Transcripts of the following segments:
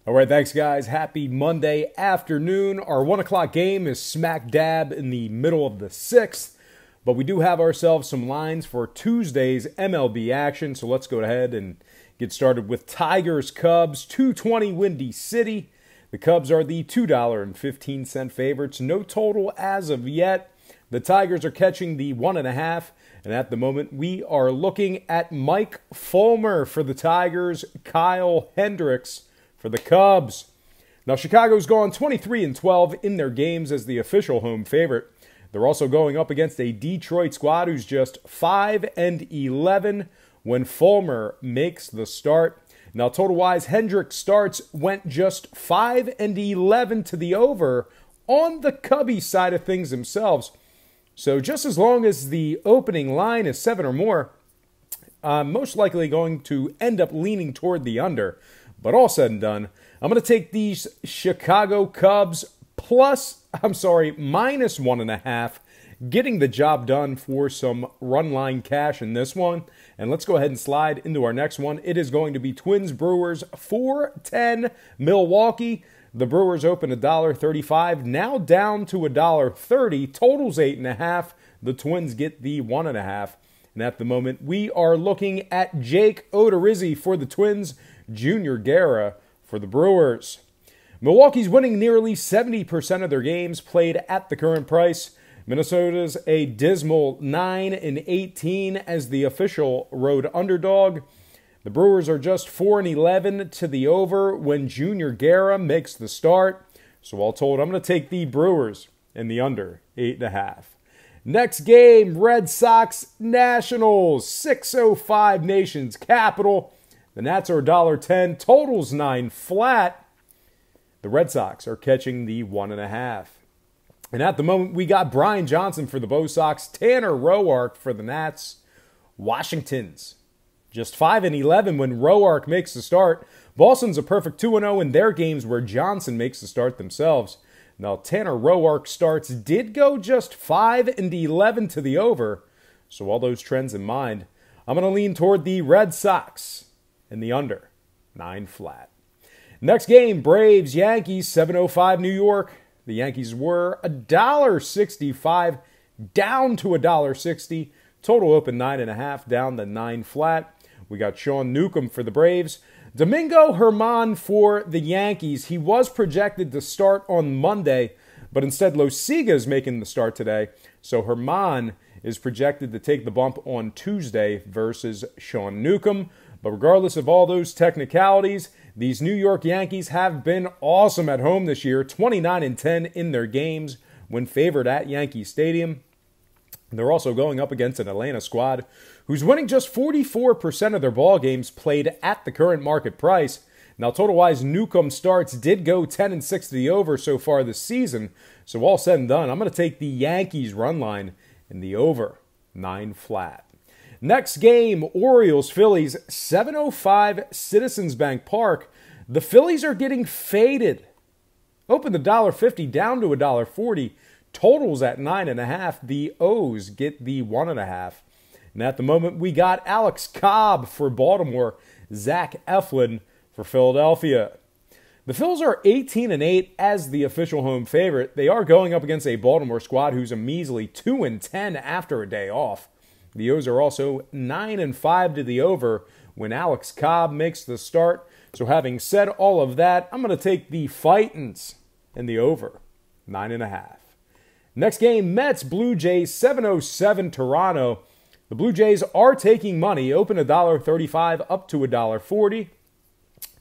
All right, thanks, guys. Happy Monday afternoon. Our 1 o'clock game is smack dab in the middle of the 6th, but we do have ourselves some lines for Tuesday's MLB action, so let's go ahead and get started with Tigers-Cubs, 220 Windy City. The Cubs are the $2.15 favorites. No total as of yet. The Tigers are catching the 1.5, and at the moment we are looking at Mike Fulmer for the Tigers, Kyle Hendricks for the Cubs. Now, Chicago's gone 23-12 in their games as the official home favorite. They're also going up against a Detroit squad who's just 5-11 when Fulmer makes the start. Now, total-wise, Hendricks' starts went just 5-11 to the over on the Cubby side of things themselves. So just as long as the opening line is 7 or more, I'm most likely going to end up leaning toward the under. But all said and done, I'm going to take these Chicago Cubs minus 1.5, getting the job done for some run line cash in this one. And let's go ahead and slide into our next one. It is going to be Twins-Brewers, 4-10 Milwaukee. The Brewers open $1.35, now down to $1.30. Total's 8.5. The Twins get the 1.5. And at the moment, we are looking at Jake Odorizzi for the Twins, Junior Guerra for the Brewers. Milwaukee's winning nearly 70% of their games played at the current price. Minnesota's a dismal 9-18 as the official road underdog. The Brewers are just 4-11 to the over when Junior Guerra makes the start. So all told, I'm going to take the Brewers in the under 8.5. Next game, Red Sox Nationals, 6:05 Nation's capital. The Nats are $1.10, totals 9 flat. The Red Sox are catching the 1.5. And at the moment, we got Brian Johnson for the Bo Sox, Tanner Roark for the Nats. Washington's just 5-11 when Roark makes the start. Boston's a perfect 2-0 in their games where Johnson makes the start themselves. Now, Tanner Roark's starts did go just 5-11 to the over. So all those trends in mind, I'm going to lean toward the Red Sox in the under 9 flat. Next game, Braves Yankees, 7:05 New York. The Yankees were $1.65 down to $1.60. Total open 9.5 down to 9 flat. We got Sean Newcomb for the Braves. Domingo Germán for the Yankees. He was projected to start on Monday, but instead Losiga is making the start today. So Germán is projected to take the bump on Tuesday versus Sean Newcomb. But regardless of all those technicalities, these New York Yankees have been awesome at home this year, 29-10 in their games when favored at Yankee Stadium. They're also going up against an Atlanta squad who's winning just 44% of their ball games played at the current market price. Now, total-wise, Newcomb starts did go 10-6 to the over so far this season. So all said and done, I'm going to take the Yankees run line in the over 9 flat. Next game, Orioles-Phillies, 7:05 Citizens Bank Park. The Phillies are getting faded. Open the $1.50 down to $1.40. Totals at 9.5. The O's get the 1.5. And at the moment, we got Alex Cobb for Baltimore, Zach Eflin for Philadelphia. The Phils are 18-8 as the official home favorite. They are going up against a Baltimore squad who's a measly 2-10 after a day off. The O's are also 9-5 to the over when Alex Cobb makes the start. So having said all of that, I'm going to take the Fightins in the over 9.5. Next game, Mets Blue Jays, 7:07 Toronto. The Blue Jays are taking money, open $1.35 up to $1.40.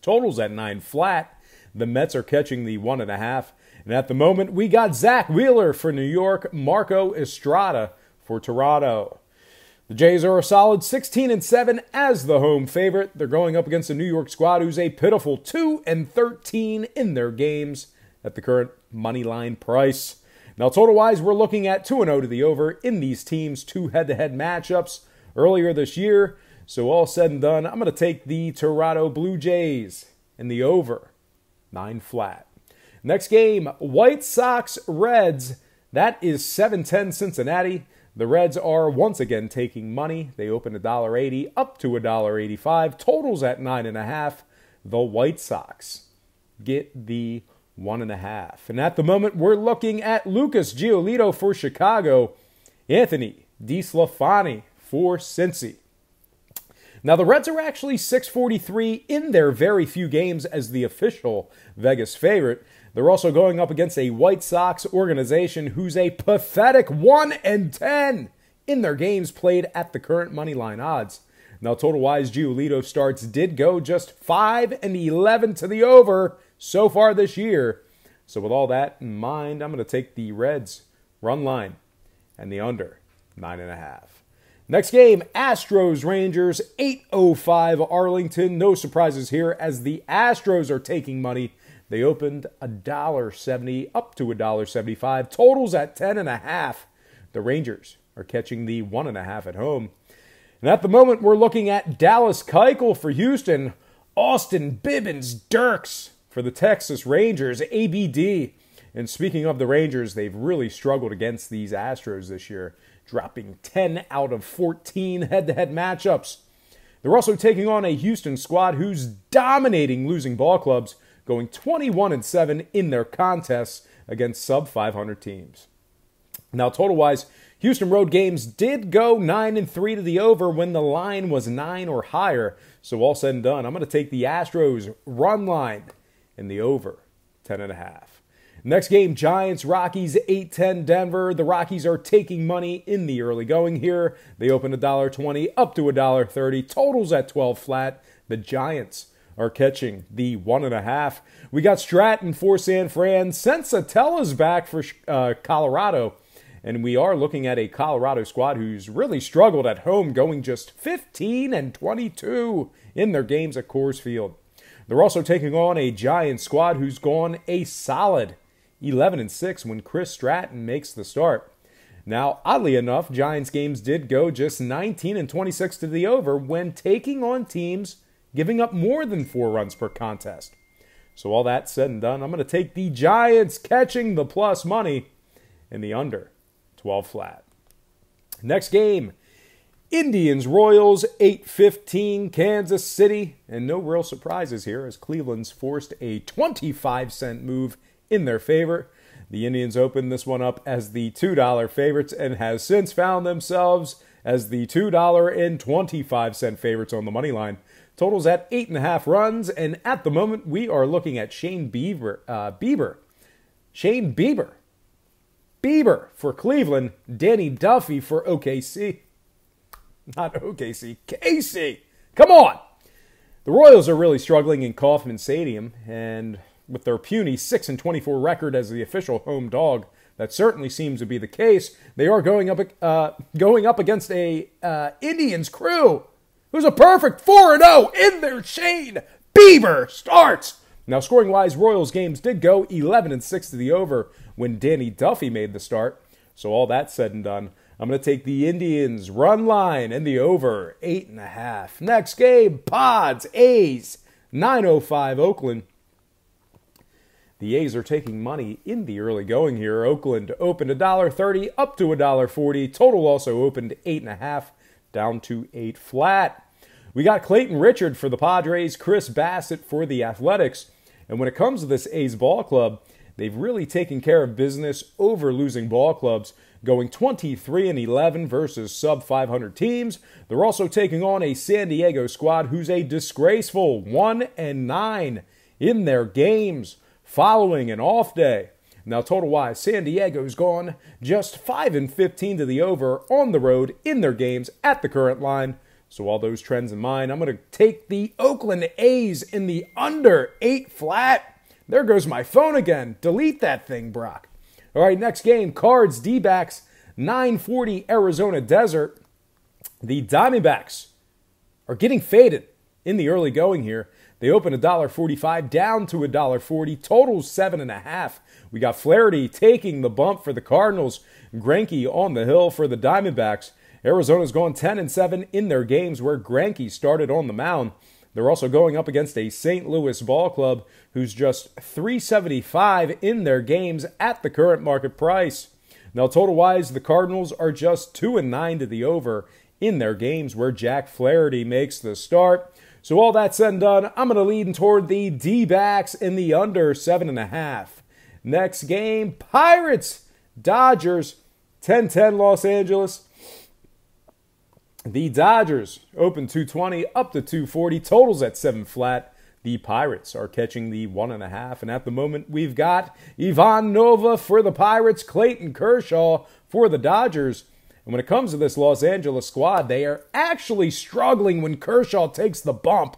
Totals at 9 flat. The Mets are catching the 1.5. And at the moment, we got Zach Wheeler for New York, Marco Estrada for Toronto. The Jays are a solid 16-7 as the home favorite. They're going up against a New York squad who's a pitiful 2-13 in their games at the current money line price. Now, total-wise, we're looking at 2-0 to the over in these teams' 2 head-to-head matchups earlier this year. So all said and done, I'm going to take the Toronto Blue Jays in the over 9 flat. Next game, White Sox Reds. That is 7:10 Cincinnati. The Reds are once again taking money. They open $1.80 up to $1.85. Totals at 9.5. The White Sox get the 1.5. And at the moment, we're looking at Lucas Giolito for Chicago, Anthony DeSclafani for Cincy. Now, the Reds are actually 643 in their very few games as the official Vegas favorite. They're also going up against a White Sox organization who's a pathetic 1-10 in their games played at the current money line odds. Now, total-wise, Giolito starts did go just 5-11 to the over so far this year. So with all that in mind, I'm going to take the Reds run line and the under 9.5. Next game, Astros Rangers, 8:05 Arlington. No surprises here as the Astros are taking money. They opened $1.70 up to $1.75. Totals at 10.5. The Rangers are catching the 1.5 at home. And at the moment, we're looking at Dallas Keuchel for Houston, Austin Bibbins Dirks for the Texas Rangers, ABD. And speaking of the Rangers, they've really struggled against these Astros this year, dropping 10 out of 14 head-to-head matchups. They're also taking on a Houston squad who's dominating losing ball clubs, going 21-7 in their contests against sub-500 teams. Now, total-wise, Houston road games did go 9-3 to the over when the line was 9 or higher. So all said and done, I'm going to take the Astros run line in the over 10.5. Next game, Giants, Rockies, 8-10 Denver. The Rockies are taking money in the early going here. They opened $1.20 up to $1.30. Totals at 12 flat. The Giants are catching the 1.5. We got Stratton for San Fran. Sensatella's back for Colorado. And we are looking at a Colorado squad who's really struggled at home, going just 15-22 in their games at Coors Field. They're also taking on a Giants squad who's gone a solid 11-6 when Chris Stratton makes the start. Now, oddly enough, Giants games did go just 19-26 to the over when taking on teams giving up more than 4 runs per contest. So all that said and done, I'm going to take the Giants catching the plus money in the under 12 flat. Next game, Indians Royals, 8:15 Kansas City. And no real surprises here as Cleveland's forced a 25-cent move in their favor. The Indians opened this one up as the $2 favorites and has since found themselves as the $2.25 favorites on the money line. Totals at 8.5 runs, and at the moment we are looking at Shane Bieber for Cleveland, Danny Duffy for OKC. Not OKC, KC. Come on! The Royals are really struggling in Kauffman Stadium, and with their puny 6-24 record as the official home dog, that certainly seems to be the case. They are going up against a Indians crew who's a perfect 4-0 in their Shane Bieber starts. Now, scoring-wise, Royals games did go 11-6 to the over when Danny Duffy made the start. So all that said and done, I'm going to take the Indians run line and the over 8.5. Next game, Pods, A's, 9:05 Oakland. The A's are taking money in the early going here. Oakland opened $1.30 up to $1.40. Total also opened 8.5 down to 8 flat. We got Clayton Richard for the Padres, Chris Bassett for the Athletics. And when it comes to this A's ball club, they've really taken care of business over losing ball clubs, going 23-11 versus sub-500 teams. They're also taking on a San Diego squad who's a disgraceful 1-9 in their games following an off day. Now, total-wise, San Diego's gone just 5-15 to the over on the road in their games at the current line. So all those trends in mind, I'm going to take the Oakland A's in the under 8 flat. There goes my phone again. Delete that thing, Brock. All right, next game, Cards, D-backs, 9:40 Arizona Desert. The Diamondbacks are getting faded in the early going here. They open $1.45 down to $1.40. Total 7.5. We got Flaherty taking the bump for the Cardinals. Greinke on the hill for the Diamondbacks. Arizona's gone 10-7 in their games where Greinke started on the mound. They're also going up against a St. Louis ball club who's just $3.75 in their games at the current market price. Now, total-wise, the Cardinals are just 2-9 to the over in their games where Jack Flaherty makes the start. So all that said and done, I'm going to lean toward the D-backs in the under 7.5. Next game, Pirates, Dodgers, 10-10 Los Angeles. The Dodgers open 220 up to 240, totals at 7 flat. The Pirates are catching the 1.5, and at the moment we've got Ivan Nova for the Pirates, Clayton Kershaw for the Dodgers. And when it comes to this Los Angeles squad, they are actually struggling when Kershaw takes the bump.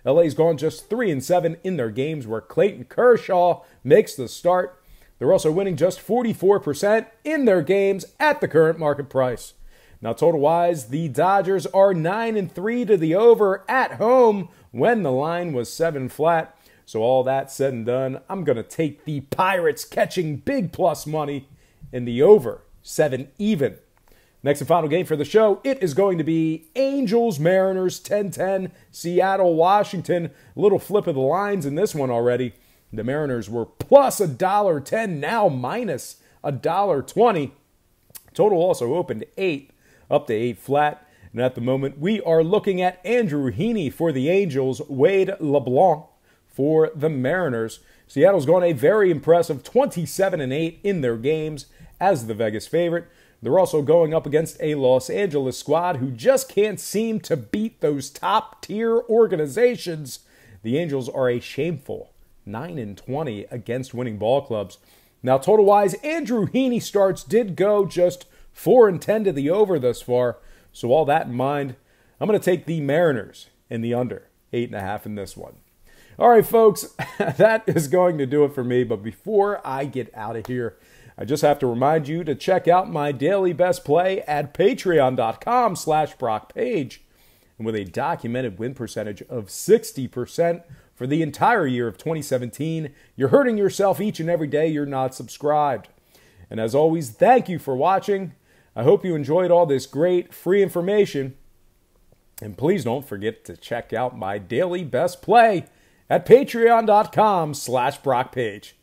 LA's gone just 3-7 in their games where Clayton Kershaw makes the start. They're also winning just 44% in their games at the current market price. Now, total-wise, the Dodgers are 9-3 to the over at home when the line was 7 flat. So all that said and done, I'm going to take the Pirates catching big plus money in the over 7 even. Next and final game for the show, it is going to be Angels-Mariners 10-10, Seattle-Washington. A little flip of the lines in this one already. The Mariners were plus $1.10, now minus $1.20. Total also opened 8, up to 8 flat. And at the moment, we are looking at Andrew Heaney for the Angels, Wade LeBlanc for the Mariners. Seattle's gone a very impressive 27-8 in their games as the Vegas favorite. They're also going up against a Los Angeles squad who just can't seem to beat those top-tier organizations. The Angels are a shameful 9-20 against winning ball clubs. Now, total-wise, Andrew Heaney starts did go just 4-10 to the over thus far. So all that in mind, I'm going to take the Mariners in the under 8.5 in this one. All right, folks, that is going to do it for me. But before I get out of here, I just have to remind you to check out my daily best play at patreon.com/BrockPage. And with a documented win percentage of 60% for the entire year of 2017, you're hurting yourself each and every day you're not subscribed. And as always, thank you for watching. I hope you enjoyed all this great free information. And please don't forget to check out my daily best play at patreon.com/BrockPage.